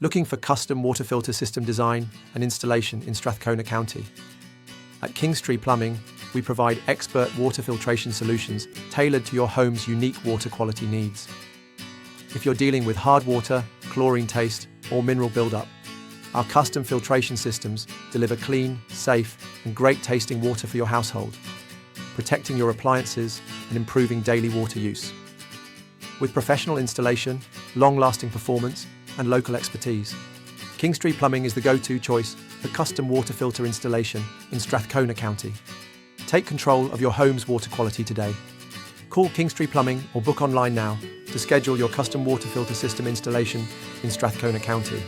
Looking for custom water filter system design and installation in Strathcona County? At Kingstree Plumbing, we provide expert water filtration solutions tailored to your home's unique water quality needs. If you're dealing with hard water, chlorine taste, or mineral buildup, our custom filtration systems deliver clean, safe, and great-tasting water for your household, protecting your appliances and improving daily water use. With professional installation, long-lasting performance, and local expertise, Kingstree Plumbing is the go-to choice for custom water filter installation in Strathcona County. Take control of your home's water quality today. Call Kingstree Plumbing or book online now to schedule your custom water filter system installation in Strathcona County.